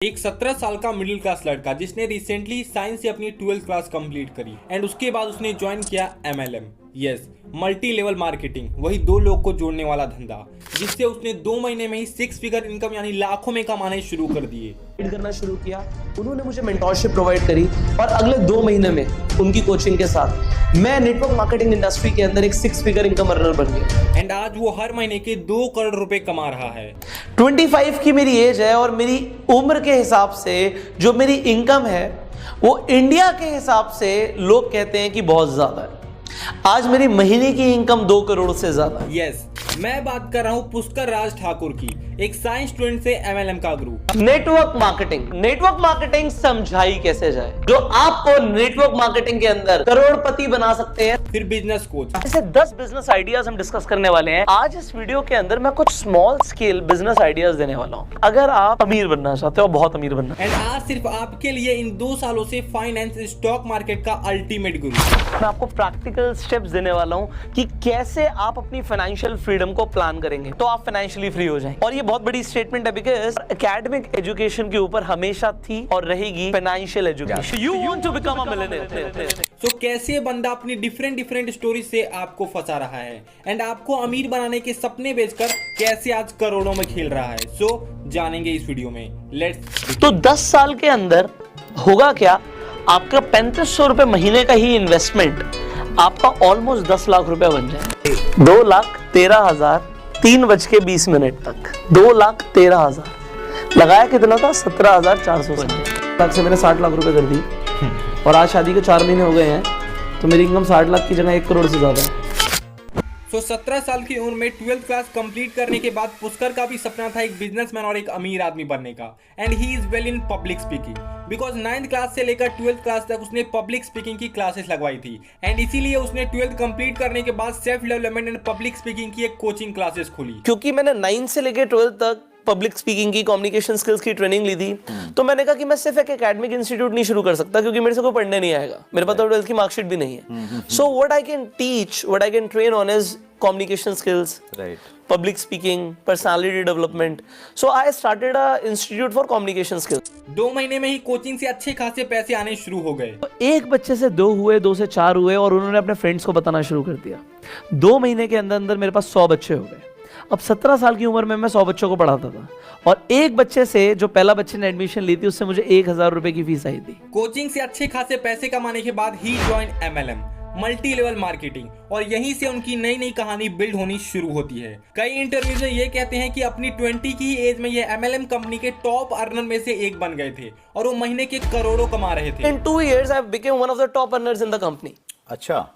एक 17 साल का मिडिल क्लास लड़का जिसने रिसेंटली साइंस से अपनी 12th क्लास कंप्लीट करी एंड उसके बाद उसने ज्वाइन किया MLM, yes multi level marketing, वही दो लोग को जोड़ने वाला धंधा, जिससे उसने 2 महीने में ही 6 फिगर इनकम यानी लाखों में कमाने शुरू कर दिए। करना शुरू किया, उन्होंने मुझे मेंटरशिप प्रोवाइड करी और अगले 2 महीने में उनकी कोचिंग के साथ मैं नेटवर्क मार्केटिंग इंडस्ट्री के अंदर एक 6 फिगर इनकम अर्नर बन गया एंड आज वो हर महीने के 2 करोड़ रुपए कमा रहा है। 25 की मेरी एज है और मेरी उम्र के हिसाब से जो मेरी इनकम है वो इंडिया के हिसाब से लोग कहते हैं कि बहुत ज्यादा है। आज मेरी महीने की इनकम 2 करोड़ से ज्यादा है। यस, मैं बात कर रहा हूँ पुष्कर राज ठाकुर की, एक साइंस स्टूडेंट से MLM का ग्रुप। नेटवर्क मार्केटिंग समझाई कैसे जाए, जो आपको नेटवर्क मार्केटिंग के अंदर करोड़पति बना सकते हैं। फिर बिजनेस कोच, ऐसे 10 बिजनेस आइडियाज हम डिस्कस करने वाले हैं आज इस वीडियो के अंदर। मैं कुछ स्मॉल स्केल बिजनेस आइडियाज देने वाला हूँ अगर आप अमीर बनना चाहते हो, बहुत अमीर बनना। एंड आज सिर्फ आपके लिए इन 2 सालों से फाइनेंस स्टॉक मार्केट का अल्टीमेट गुरु। मैं आपको प्रैक्टिकल स्टेप्स देने वाला हूँ कि कैसे आप अपनी फाइनेंशियल फ्रीडम को प्लान करेंगे तो आप फाइनेंशियली फ्री हो जाएं। और ये बहुत बड़ी स्टेटमेंट है बिकॉज़ एकेडमिक एजुकेशन के ऊपर हमेशा थी और रहेगी financial education. You want to become a millionaire. तो कैसे बंदा अपनी डिफरेंट स्टोरी से आपको फंसा रहा है एंड आपको अमीर बनाने के सपने बेचकर कैसे आज करोड़ों में खेल रहा है, सो जानेंगे इस वीडियो में। लेट्स। तो 10 साल के अंदर होगा क्या, आपका 3500 रुपए महीने का ही इन्वेस्टमेंट आपका ऑलमोस्ट 10 लाख रुपए बन जाए। 2,13,000 3:20 तक 2,13,000 लगाया कितना था, 17,400 लाख से मैंने 60 लाख रुपए कर दी और आज शादी के 4 महीने हो गए हैं तो मेरी इनकम 60 लाख की जगह 1 करोड़ से ज्यादा है। सो 17 साल की उम्र में 12th क्लास कंप्लीट करने के बाद पुष्कर का भी सपना था एक बिजनेसमैन और एक अमीर आदमी बनने का and he is well in public speaking because 9th class से लेकर 12th क्लास तक उसने पब्लिक स्पीकिंग की क्लासेस लगवाई थी एंड इसीलिए उसने 12th कंप्लीट करने के बाद self development and public speaking की एक कोचिंग क्लासेस खोली। क्योंकि मैंने 9 से लेकर 12 तक पब्लिक स्पीकिंग की, कम्युनिकेशन स्किल्स की ट्रेनिंग ली थी, तो मैंने कहा कि मैं सिर्फ एक एकेडमिक इंस्टीट्यूट नहीं शुरू कर सकता क्योंकि मेरे से कोई पढ़ने नहीं आएगा, मेरे पास तो 12th की मार्कशीट भी नहीं है। So what I can teach, what I can train on is communication skills, right, public speaking, personality development. So I started a institute for communication skills. 2 महीने में ही कोचिंग से अच्छे खासे पैसे आने शुरू हो गए। तो एक बच्चे से 2 हुए, 2 से 4 हुए और उन्होंने अपने फ्रेंड्स को बताना शुरू कर दिया। 2 महीने के अंदर अंदर मेरे पास 100 बच्चे हो गए। अब 17 साल की उम्र में मैं 100 बच्चों को पढ़ाता था और एक बच्चे से, जो पहला बच्चे ने एडमिशन ली थी, उससे मुझे 1,000 रुपए की फीस आई थी। कोचिंग से अच्छे खासे पैसे कमाने के बाद ही join MLM multi level marketing और यहीं से उनकी नई नई कहानी बिल्ड होनी शुरू होती है। कई इंटरव्यूज में ये कहते हैं कि अपनी 20 की एज में ये MLM कंपनी के टॉप अर्नर में से एक बन गए थे और वो महीने के करोड़ों कमा रहे थे। In 2 years I became one of the top earners in the company. अच्छा,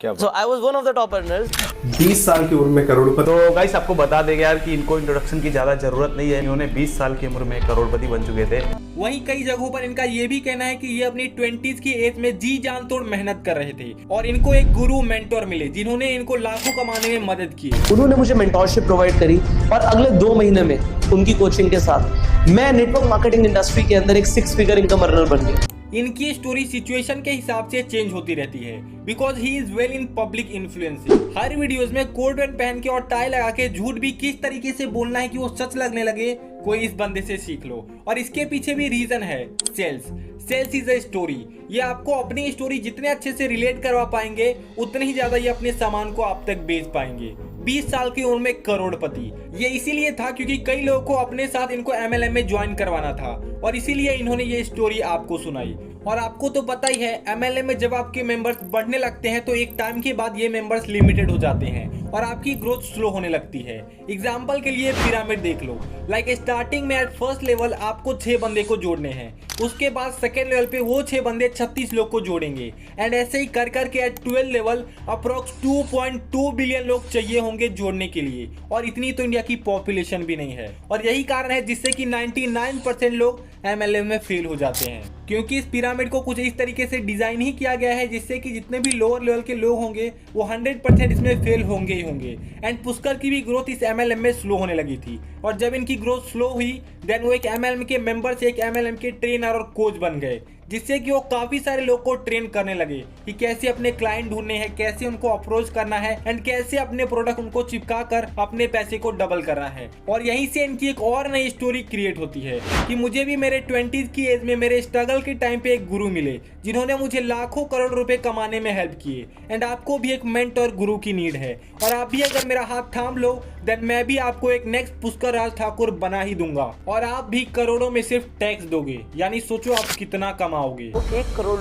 क्या So I was one of the top earners. 20 साल की उम्र में करोड़पति। तो गाइस आपको बता देंगे यार कि इनको इंट्रोडक्शन की ज्यादा जरूरत नहीं है, इन्होंने 20 साल की उम्र में करोड़पति बन चुके थे। वहीं कई जगहों पर इनका ये भी कहना है कि ये अपनी 20s की एज में जी जान तोड़ मेहनत कर रहे थे और इनको एक गुरु मेंटोर मिले जिन्होंने इनको लाखों कमाने में मदद की। उन्होंने मुझे मेंटरशिप प्रोवाइड करी और अगले 2 महीने में उनकी कोचिंग के साथ मैं नेटवर्क मार्केटिंग इंडस्ट्री के अंदर एक 6 फिगर इनकम अर्नर बन गया। इनकी स्टोरी सिचुएशन के हिसाब से चेंज होती रहती है because he is well in public influencing. Her videos में कोट पैंट पहन के और टाई लगा के झूठ भी किस तरीके से बोलना है कि वो सच लगने लगे, कोई इस बंदे से सीख लो। और इसके पीछे भी रीजन है, सेल्स इज अ स्टोरी। ये आपको अपनी स्टोरी जितने अच्छे से रिलेट करवा पाएंगे उतने ही ज्यादा ये अपने सामान को आप तक बेच पाएंगे। 20 साल की उम्र में करोड़पति, ये इसीलिए था क्योंकि कई लोगों को अपने साथ इनको MLM में ज्वाइन करवाना था और इसीलिए इन्होंने ये स्टोरी आपको सुनाई। और आपको तो पता ही है MLM में जब आपके मेंबर्स बढ़ने लगते हैं तो एक टाइम के बाद ये मेंबर्स लिमिटेड हो जाते हैं और आपकी ग्रोथ स्लो होने लगती है। एग्जाम्पल के लिए पिरामिड देख लो, लाइक स्टार्टिंग में एट फर्स्ट लेवल आपको 6 बंदे को जोड़ने हैं, उसके बाद सेकेंड लेवल पे वो 6 बंदे 36 लोग को जोड़ेंगे एंड ऐसे ही कर करके एट 12 लेवल अप्रोक्स 2.2 बिलियन लोग चाहिए होंगे जोड़ने के लिए और इतनी तो इंडिया की पॉपुलेशन भी नहीं है। और यही कारण है जिससे कि 99% लोग MLM में फेल हो जाते हैं क्योंकि इस पिरामिड को कुछ इस तरीके से डिजाइन ही किया गया है जिससे कि जितने भी लोअर लेवल के लोग होंगे वो 100% इसमें फेल होंगे ही होंगे। एंड पुष्कर की भी ग्रोथ इस MLM में स्लो होने लगी थी, और जब इनकी ग्रोथ स्लो हुई देन वो एक MLM के मेंबर से एक MLM के ट्रेनर और कोच बन गए, जिससे कि वो काफी सारे लोग को ट्रेन करने लगे कि कैसे अपने क्लाइंट ढूंढने हैं, कैसे उनको अप्रोच करना है एंड कैसे अपने प्रोडक्ट उनको चिपका कर अपने पैसे को डबल करना है। और यहीं से इनकी एक और नई स्टोरी क्रिएट होती है कि मुझे भी मेरे 20s की एज में मेरे स्ट्रगल के टाइम पे एक गुरु मिले जिन्होंने मुझे लाखों करोड़ रुपए कमाने में हेल्प किए। एंड आपको भी एक मेंटर गुरु की नीड है, और आप भी अगर मेरा हाथ थाम लो देन मैं भी आपको एक नेक्स्ट पुष्कर राज ठाकुर बना ही दूंगा, और आप भी करोड़ों में सिर्फ टैक्स दोगे। यानी सोचो आप कितना कमाओगे। वो 1 करोड़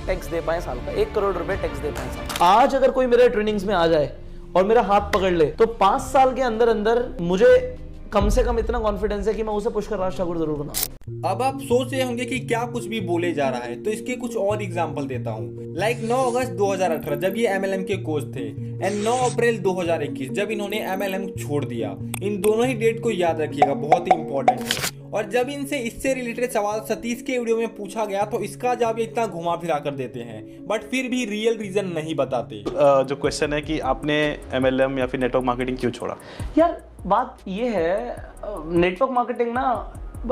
टैक्स दे पाए साल का, 1 करोड़ रुपए टैक्स दे पाए साल। आज अगर कोई मेरे ट्रेनिंग्स में आ जाए और मेरा हाथ पकड़ ले तो 5 साल के अंदर अंदर मुझे कम से कम इतना कॉन्फिडेंस है कि मैं उसे पुष्कर राज ठाकुर जरूर बनाऊं। अब आप सोच रहे होंगे कि क्या कुछ भी बोले जा रहा है, तो इसके कुछ और एग्जांपल देता हूँ। लाइक 9 अगस्त 2018 जब ये MLM के कोच थे, एंड 9 अप्रैल 2021 जब इन्होंने MLM छोड़ दिया। इन दोनों ही डेट को याद रखिएगा, बहुत ही इंपॉर्टेंट है। और जब इनसे इससे रिलेटेड सवाल सतीश के वीडियो में पूछा गया तो इसका जवाब ये इतना घुमा फिरा कर देते हैं, बट फिर भी रियल रीजन नहीं बताते। जो क्वेश्चन है कि आपने MLM या फिर नेटवर्क मार्केटिंग क्यों छोड़ा? यार बात ये है, नेटवर्क मार्केटिंग ना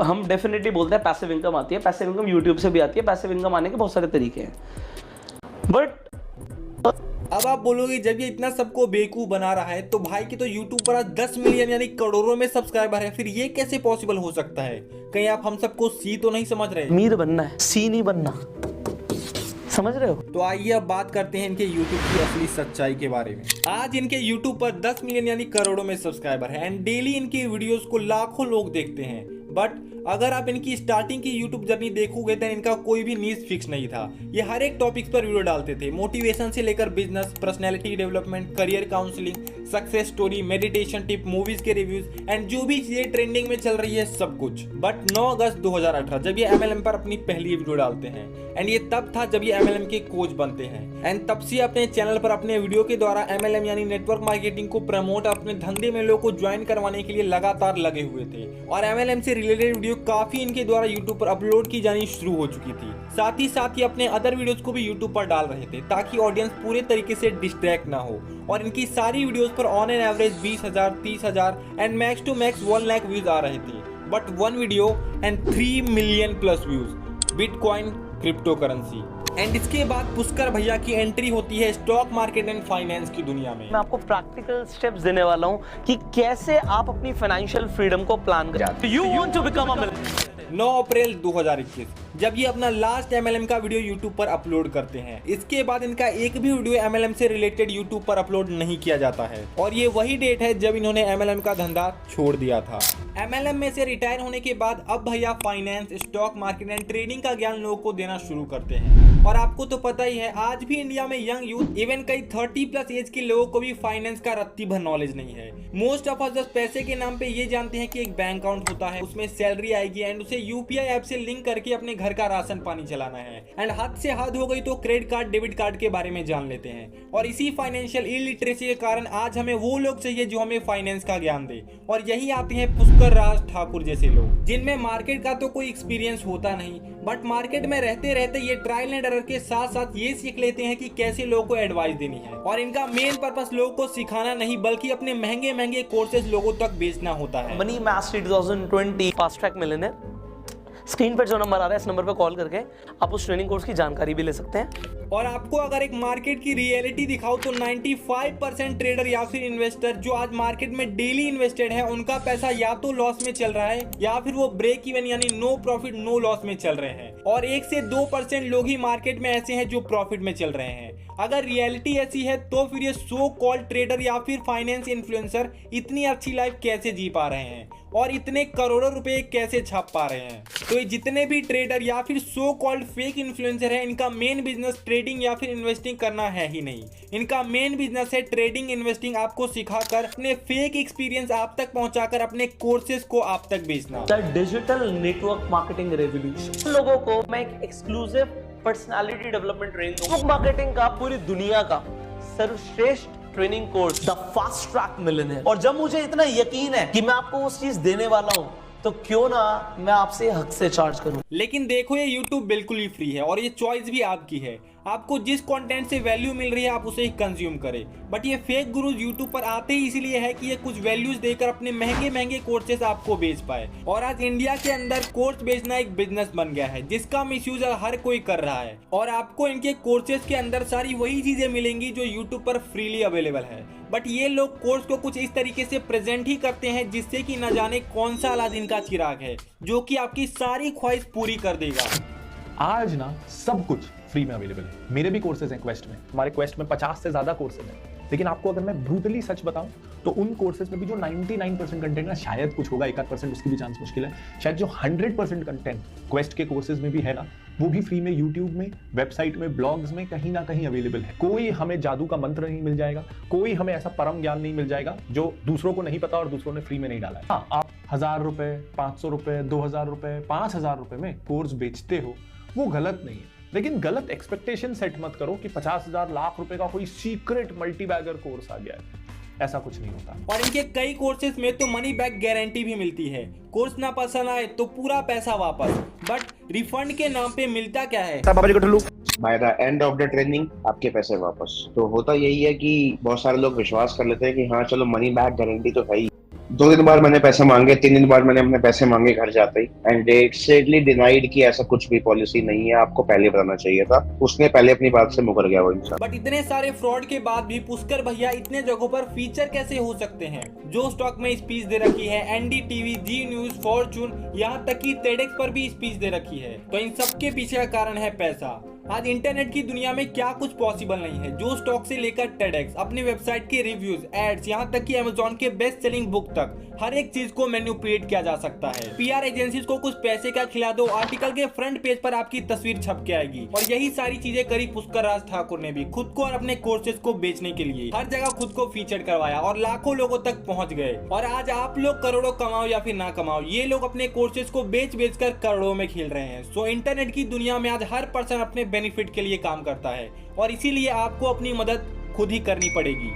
हम डेफिनेटली बोलते हैं पैसिव इनकम आती है, पैसिव इनकम यूट्यूब से भी आती है, पैसिव इनकम आने के बहुत सारे तरीके हैं। बट अब आप बोलोगे जब ये इतना सबको बेवकूफ बना रहा है तो भाई की तो यूट्यूब पर आज 10 मिलियन यानी करोड़ों में सब्सक्राइबर है, फिर ये कैसे पॉसिबल हो सकता है? कहीं आप हम सबको सी तो नहीं समझ रहे? अमीर बनना है, सी नहीं बनना, समझ रहे हो? तो आइए अब बात करते हैं इनके YouTube की असली सच्चाई के बारे में। आज इनके YouTube पर 10 मिलियन यानी करोड़ों में सब्सक्राइबर है, एंड डेली इनकी वीडियोस को लाखों लोग देखते हैं। बट अगर आप इनकी स्टार्टिंग की YouTube जर्नी देखोगे तो इनका कोई भी नीश फिक्स नहीं था। ये हर एक टॉपिक्स पर वीडियो डालते थे, मोटिवेशन से लेकर business, personality development, career counselling, success story, meditation tip, movies के रिव्यूज एंड जो भी चीजें ट्रेंडिंग में चल रही है सब कुछ। बट 9 अगस्त 2018 जब ये MLM पर अपनी पहली वीडियो डालते हैं, एंड ये तब था जब ये MLM के कोच बनते हैं, एंड तब से अपने चैनल पर अपने वीडियो के द्वारा MLM यानी नेटवर्क मार्केटिंग को प्रमोट, अपने धंधे में लोगों को ज्वाइन करवाने के लिए लगातार लगे हुए थे। और MLM से रिलेटेड वीडियो काफी इनके द्वारा यूट्यूब पर अपलोड की जानी शुरू हो चुकी थी। साथ ही अपने अदर वीडियोस को भी यूट्यूब पर डाल रहे थे ताकि ऑडियंस पूरे तरीके से डिस्ट्रैक्ट ना हो। और इनकी सारी वीडियोस पर on an average 20,000, 30,000 and max to max 1 lakh views आ रहे थे। But 1 video and 3 million plus views, bitcoin crypto currency. And इसके बाद पुष्कर भैया की एंट्री होती है स्टॉक मार्केट एंड फाइनेंस की दुनिया में। मैं आपको प्रैक्टिकल स्टेप्स देने वाला हूं कि कैसे आप अपनी फाइनेंशियल फ्रीडम को प्लान करें। You want to become a millionaire. 9 अप्रैल 2021 जब ये अपना लास्ट MLM का वीडियो YouTube पर अपलोड करते हैं, इसके बाद इनका एक भी वीडियो MLM से रिलेटेड YouTube पर अपलोड नहीं किया जाता है। और ये वही डेट है जब इन्होंने MLM का धंधा छोड़ दिया था। MLM में से रिटायर होने के बाद अब भैया finance, stock market and trading का ज्ञान लोगों को देना शुरू करते हैं। और आपको तो पता ही है आज भी इंडिया में यंग यूथ, इवन कई 30+ एज के लोगों को भी फाइनेंस का रत्ती भर नॉलेज नहीं है। मोस्ट ऑफ अस जस्ट पैसे के नाम पे ये जानते हैं कि एक बैंक अकाउंट होता है, उसमें सैलरी आएगी एंड उसे UPI ऐप से लिंक करके अपने घर का राशन पानी चलाना है। एंड हद से हद हो गई तो क्रेडिट कार्ड, डेबिट कार्ड के बारे में जान लेते हैं। और इसी फाइनेंशियल इलिटरेसी के कारण आज हमें वो लोग चाहिए जो हमें फाइनेंस का ज्ञान दे। और यही आते हैं पुष्कर राज ठाकुर जैसे लोग, जिनमें मार्केट का तो कोई एक्सपीरियंस होता नहीं, बट मार्केट में रहते रहते ये ट्रायल एंड एरर के साथ साथ ये सीख लेते हैं कि कैसे लोगों को एडवाइस देनी है। और इनका मेन पर्पस लोगों को सिखाना नहीं बल्कि अपने महंगे महंगे कोर्सेज लोगों तक बेचना होता है। Money mastery 2020 fast track millionaire. Screen पर जो नंबर आ रहा है इस नंबर पर कॉल करके आप उस ट्रेनिंग कोर्स की जानकारी भी ले सकते हैं। और आपको अगर एक मार्केट की रियलिटी दिखाओ तो 95% ट्रेडर या फिर इन्वेस्टर जो आज मार्केट में डेली इन्वेस्टेड है, उनका पैसा या तो लॉस में चल रहा है या फिर वो ब्रेक इवन यानी नो प्रॉफिट नो लॉस में चल रहे हैं। और 1 से 2% लोग ही मार्केट में ऐसे हैं जो प्रॉफिट में चल रहे हैं। अगर रियलिटी ऐसी है तो फिर ये सो कॉल्ड ट्रेडर या फिर फाइनेंस इन्फ्लुएंसर इतनी अच्छी लाइफ कैसे जी पा रहे हैं और इतने करोड़ों रुपए कैसे छाप पा रहे हैं? तो ये जितने भी ट्रेडर या फिर सो कॉल्ड फेक इन्फ्लुएंसर है, इनका मेन बिजनेस ट्रेडिंग या फिर इन्वेस्टिंग करना है ही नहीं। इनका मेन बिजनेस है ट्रेडिंग, इन्वेस्टिंग आपको सिखाकर अपने फेक एक्सपीरियंस आप तक पहुंचाकर अपने कोर्सेज को आप तक बेचना। Digital network marketing revolution. लोगों को मैं एक एक्सक्लूसिव पर्सनालिटी डेवलपमेंट ट्रेनिंग दूंगा, मार्केटिंग का पूरी दुनिया का सर्वश्रेष्ठ training course the fast track millionaire. और जब मुझे इतना यकीन है कि मैं आपको वो चीज देने वाला हूं तो क्यों ना मैं आपसे हक से चार्ज करूं। लेकिन देखो ये YouTube बिल्कुल ही फ्री है और ये चॉइस भी आपकी है। आपको जिस कंटेंट से वैल्यू मिल रही है आप उसे ही कंज्यूम करें। बट ये फेक गुरुज YouTube पर आते ही इसलिए है कि ये कुछ वैल्यूज देकर अपने महंगे महंगे कोर्सेज आपको बेच पाए। और आज इंडिया के अंदर कोर्स बेचना एक बिजनेस बन गया है जिसका मिसयूज हर कोई कर रहा है। और आपको इनके कोर्सेज के अंदर सारी वही चीजें मिलेंगी जो YouTube पर फ्रीली अवेलेबल है। बट ये लोग कोर्स को कुछ इस तरीके से प्रेजेंट ही करते हैं जिससे कि न जाने कौन सा अलादीन का चिराग है जो कि आपकी सारी ख्वाहिश पूरी कर देगा। आज ना सब कुछ फ्री में अवेलेबल है। मेरे भी कोर्सेज हैं क्वेस्ट में, हमारे क्वेस्ट में 50 से ज्यादा कोर्सेज हैं। लेकिन आपको अगर मैं ब्रूटली सच बताऊं तो उन कोर्सेज में भी जो 99% कंटेंट ना, शायद कुछ होगा 1-8% उसकी भी चांस मुश्किल है, शायद जो 100% कंटेंट क्वेस्ट के कोर्सेज में भी है ना, वो भी फ्री में यूट्यूब में, वेबसाइट में, ब्लॉग्स में कहीं ना कहीं अवेलेबल है। कोई हमें जादू का मंत्र नहीं मिल जाएगा, कोई हमें ऐसा परम ज्ञान नहीं मिल जाएगा जो दूसरों को नहीं पता और दूसरों ने फ्री में नहीं डाला है। हाँ, आप 1000 रुपए, 500 रुपए, 2000 रुपए, 5000 रुपए में कोर्स बेचते हो, वो गलत नहीं है। लेकिन गलत एक्सपेक्टेशन सेट मत करो कि 50,000 लाख रुपए का कोई सीक्रेट मल्टीबैगर कोर्स आ गया है। ऐसा कुछ नहीं होता। और इनके कई कोर्सेज में तो मनी बैक गारंटी भी मिलती है। कोर्स ना पसंद आए तो पूरा पैसा वापस। बट रिफंड के नाम पे मिलता क्या है? By the end of the training आपके पैसे वापस। तो होता यही है कि बहुत सारे लोग विश्वास कर लेते हैं कि हाँ चलो मनी बैक गारंटी तो है ही। 2 दिन बाद मैंने पैसे मांगे, 3 दिन बाद मैंने अपने पैसे मांगे घर जाते ही, एंड दे स्ट्रेटली डिनाइड कि ऐसा कुछ भी पॉलिसी नहीं है, आपको पहले बताना चाहिए था। उसने पहले अपनी बात से मुकर गया वो इंसान। बट इतने सारे फ्रॉड के बाद भी पुष्कर भैया इतने जगहों पर फीचर कैसे हो सकते हैं? जो स्टॉक में स्पीच दे रखी है, एनडीटीवी, जी न्यूज, फॉर्चून, यहाँ तक कि टेडेक्स पर भी स्पीच दे रखी है। तो इन सबके पीछे का कारण है पैसा। आज इंटरनेट की दुनिया में क्या कुछ पॉसिबल नहीं है। जो स्टॉक से लेकर टेडेक्स, अपनी वेबसाइट के रिव्यूज, एड्स, यहाँ तक कि अमेजॉन के बेस्ट सेलिंग बुक तक हर एक चीज को मैन्युपुलेट किया जा सकता है। पीआर एजेंसीज को कुछ पैसे का खिला दो, आर्टिकल के फ्रंट पेज पर आपकी तस्वीर छप के आएगी। और यही सारी चीजें करी पुष्कर राज ठाकुर ने भी, खुद को और अपने कोर्सेज को बेचने के लिए हर जगह खुद को फीचर करवाया और लाखों लोगों तक पहुंच गए। और आज आप लोग करोड़ों कमाओ या फिर ना कमाओ, ये लोग अपने कोर्सेज को बेच बेच कर करोड़ों में खेल रहे हैं। सो इंटरनेट की दुनिया में आज हर पर्सन अपने बेनिफिट के लिए काम करता है और इसीलिए आपको अपनी मदद खुद ही करनी पड़ेगी।